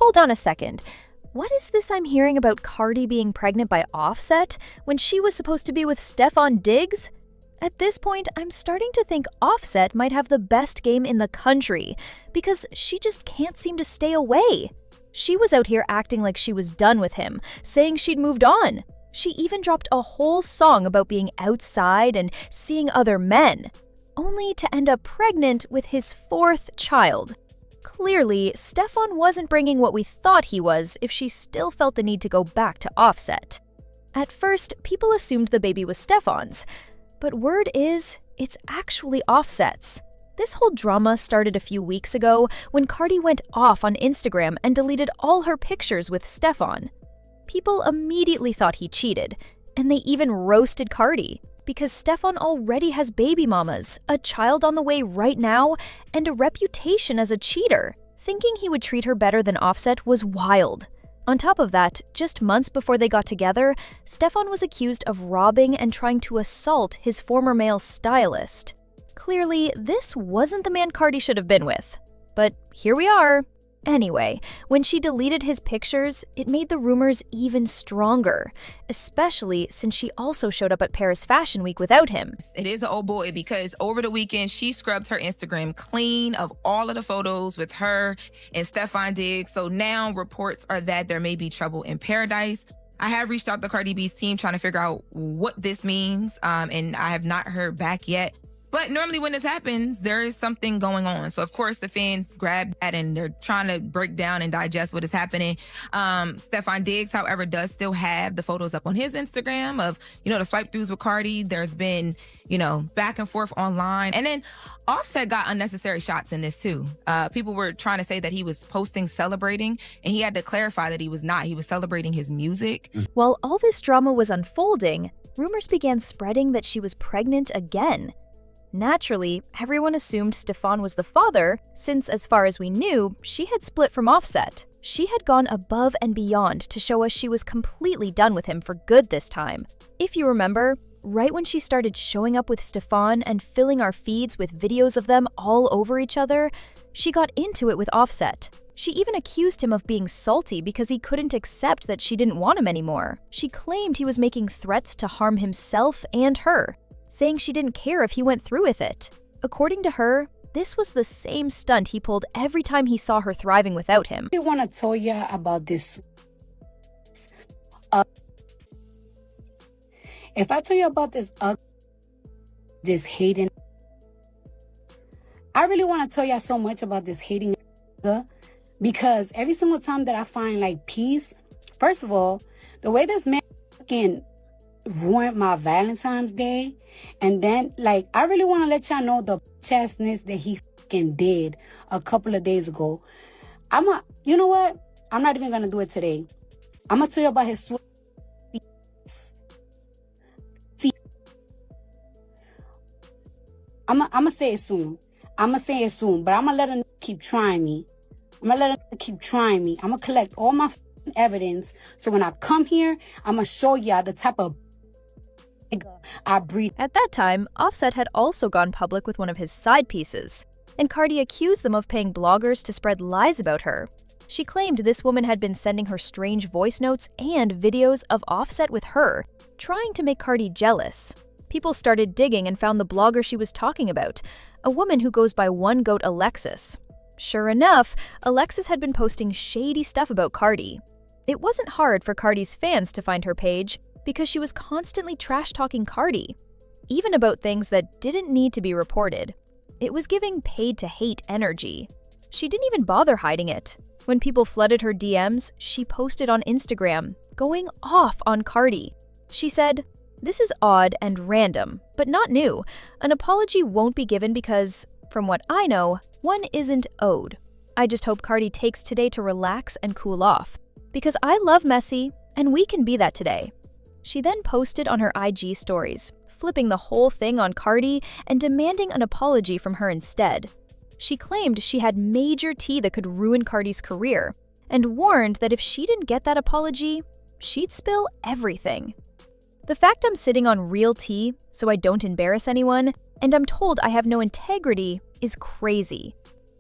hold on a second. What is this I'm hearing about Cardi being pregnant by Offset when she was supposed to be with Steffon Diggs? At this point, I'm starting to think Offset might have the best game in the country because she just can't seem to stay away. She was out here acting like she was done with him, saying she'd moved on. She even dropped a whole song about being outside and seeing other men, only to end up pregnant with his fourth child. Clearly, Steffon wasn't bringing what we thought he was if she still felt the need to go back to Offset. At first, people assumed the baby was Steffon's, but word is, it's actually Offset's. This whole drama started a few weeks ago when Cardi went off on Instagram and deleted all her pictures with Steffon. People immediately thought he cheated, and they even roasted Cardi because Steffon already has baby mamas, a child on the way right now, and a reputation as a cheater. Thinking he would treat her better than Offset was wild. On top of that, just months before they got together, Steffon was accused of robbing and trying to assault his former male stylist. Clearly, this wasn't the man Cardi should have been with. But here we are. Anyway, when she deleted his pictures, it made the rumors even stronger, especially since she also showed up at Paris Fashion Week without him. It is an old boy because over the weekend, she scrubbed her Instagram clean of all of the photos with her and Steffon Diggs. So now reports are that there may be trouble in paradise. I have reached out to Cardi B's team trying to figure out what this means, and I have not heard back yet. But normally when this happens, there is something going on. So, of course, the fans grab that and they're trying to break down and digest what is happening. Steffon Diggs, however, does still have the photos up on his Instagram of, the swipe throughs with Cardi. There's been, back and forth online. And then Offset got unnecessary shots in this, too. People were trying to say that he was posting celebrating, and he had to clarify that he was not. He was celebrating his music. While all this drama was unfolding, rumors began spreading that she was pregnant again. Naturally, everyone assumed Steffon was the father, since as far as we knew, she had split from Offset. She had gone above and beyond to show us she was completely done with him for good this time. If you remember, right when she started showing up with Steffon and filling our feeds with videos of them all over each other, she got into it with Offset. She even accused him of being salty because he couldn't accept that she didn't want him anymore. She claimed he was making threats to harm himself and her, saying she didn't care if he went through with it. According to her, this was the same stunt he pulled every time he saw her thriving without him. I want to tell you about this. If I tell you about this hating, I really want to tell you so much about this hating because every single time that I find peace, first of all, the way this man fucking ruined my Valentine's Day, and then I really want to let y'all know the chastness that he fucking did a couple of days ago. You know what? I'm not even gonna do it today. I'm gonna tell you about his I'm gonna say it soon. But I'm gonna let him keep trying me. I'm gonna collect all my evidence, so when I come here, I'm gonna show y'all the type of I breed. At that time, Offset had also gone public with one of his side pieces, and Cardi accused them of paying bloggers to spread lies about her. She claimed this woman had been sending her strange voice notes and videos of Offset with her, trying to make Cardi jealous. People started digging and found the blogger she was talking about, a woman who goes by One Goat Alexis. Sure enough, Alexis had been posting shady stuff about Cardi. It wasn't hard for Cardi's fans to find her page, because she was constantly trash-talking Cardi, even about things that didn't need to be reported. It was giving paid-to-hate energy. She didn't even bother hiding it. When people flooded her DMs, she posted on Instagram, going off on Cardi. She said, "This is odd and random, but not new. An apology won't be given because, from what I know, one isn't owed. I just hope Cardi takes today to relax and cool off, because I love messy, and we can be that today." She then posted on her IG stories, flipping the whole thing on Cardi and demanding an apology from her instead. She claimed she had major tea that could ruin Cardi's career, and warned that if she didn't get that apology, she'd spill everything. The fact I'm sitting on real tea so I don't embarrass anyone, and I'm told I have no integrity, is crazy.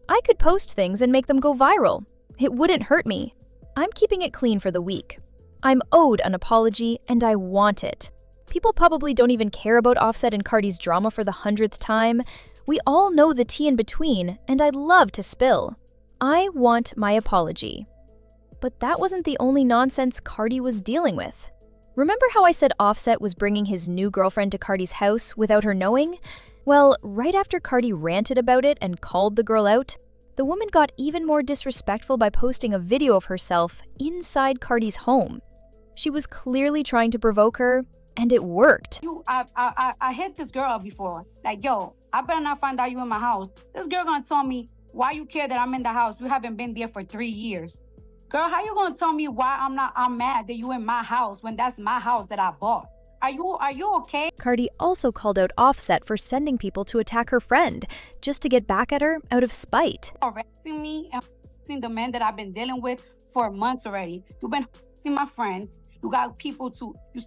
I could post things and make them go viral. It wouldn't hurt me. I'm keeping it clean for the week. I'm owed an apology, and I want it. People probably don't even care about Offset and Cardi's drama for the 100th time. We all know the tea in between, and I'd love to spill. I want my apology. But that wasn't the only nonsense Cardi was dealing with. Remember how I said Offset was bringing his new girlfriend to Cardi's house without her knowing? Well, right after Cardi ranted about it and called the girl out, the woman got even more disrespectful by posting a video of herself inside Cardi's home. She was clearly trying to provoke her, and it worked. I hit this girl up before. Like, yo, I better not find out you in my house. This girl gonna tell me, why you care that I'm in the house? You haven't been there for 3 years. Girl, how you gonna tell me why I'm mad that you in my house when that's my house that I bought? Are you okay? Cardi also called out Offset for sending people to attack her friend, just to get back at her out of spite. Harassing me and harassing the men that I've been dealing with for months already. You've been harassing my friends. You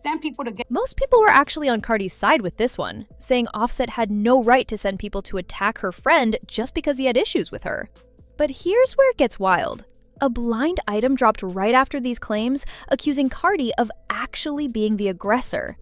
send people to get... Most people were actually on Cardi's side with this one, saying Offset had no right to send people to attack her friend just because he had issues with her. But here's where it gets wild. A blind item dropped right after these claims, accusing Cardi of actually being the aggressor.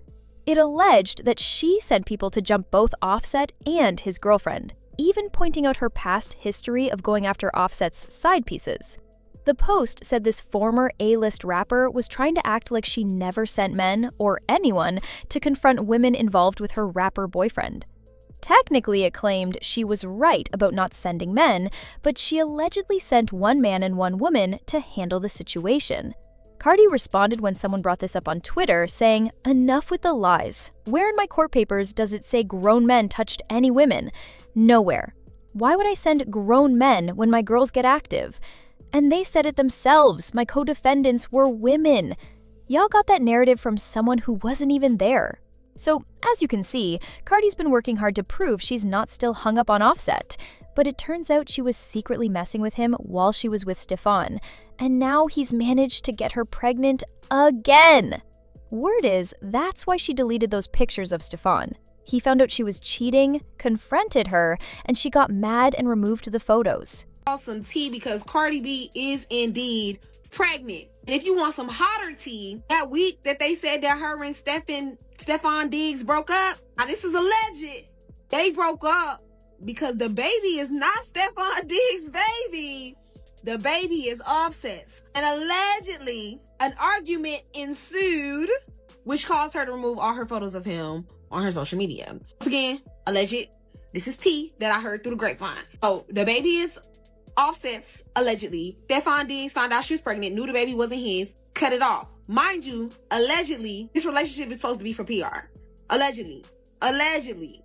It alleged that she sent people to jump both Offset and his girlfriend, even pointing out her past history of going after Offset's side pieces. The post said this former A-list rapper was trying to act like she never sent men, or anyone, to confront women involved with her rapper boyfriend. Technically, it claimed she was right about not sending men, but she allegedly sent one man and one woman to handle the situation. Cardi responded when someone brought this up on Twitter, saying, "Enough with the lies. Where in my court papers does it say grown men touched any women? Nowhere. Why would I send grown men when my girls get active? And they said it themselves, my co-defendants were women. Y'all got that narrative from someone who wasn't even there." So, as you can see, Cardi's been working hard to prove she's not still hung up on Offset. But it turns out she was secretly messing with him while she was with Steffon, and now he's managed to get her pregnant again. Word is, that's why she deleted those pictures of Steffon. He found out she was cheating, confronted her, and she got mad and removed the photos. Some tea because Cardi B is indeed pregnant. And if you want some hotter tea, that week that they said that her and Steffon Diggs broke up, now this is alleged. They broke up because the baby is not Steffon Diggs' baby. The baby is Offset's. And allegedly, an argument ensued, which caused her to remove all her photos of him on her social media. Once again, alleged. This is tea that I heard through the grapevine. Oh, the baby is Offset's, allegedly. Steffon Diggs found out she was pregnant, knew the baby wasn't his, cut it off. Mind you, allegedly, this relationship is supposed to be for PR. Allegedly.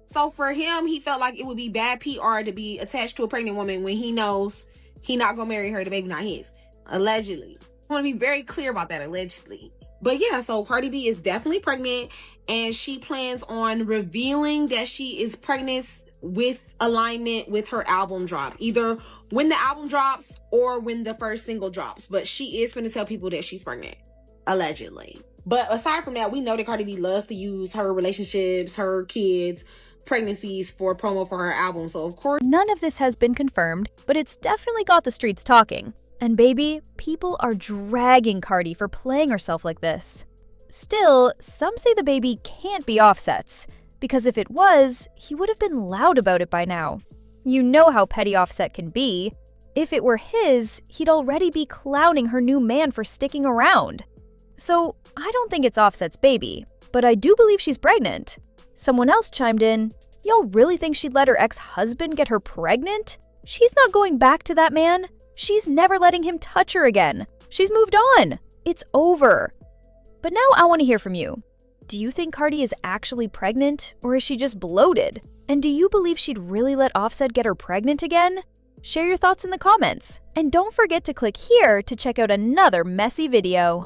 So for him, he felt like it would be bad PR to be attached to a pregnant woman when he knows he not gonna marry her, the baby not his. Allegedly. I want to be very clear about that, allegedly. But yeah, so Cardi B is definitely pregnant, and she plans on revealing that she is pregnant with alignment with her album drop, either when the album drops or when the first single drops. But she is going to tell people that she's pregnant, allegedly. But aside from that, we know that Cardi B loves to use her relationships, her kids, pregnancies for promo for her album. So of course, none of this has been confirmed, but it's definitely got the streets talking. And baby, people are dragging Cardi for playing herself like this. Still, some say the baby can't be Offset's, because if it was, he would have been loud about it by now. You know how petty Offset can be. If it were his, he'd already be clowning her new man for sticking around. So, I don't think it's Offset's baby, but I do believe she's pregnant. Someone else chimed in, "Y'all really think she'd let her ex-husband get her pregnant? She's not going back to that man. She's never letting him touch her again. She's moved on. It's over." But now I want to hear from you. Do you think Cardi is actually pregnant, or is she just bloated? And do you believe she'd really let Offset get her pregnant again? Share your thoughts in the comments. And don't forget to click here to check out another messy video.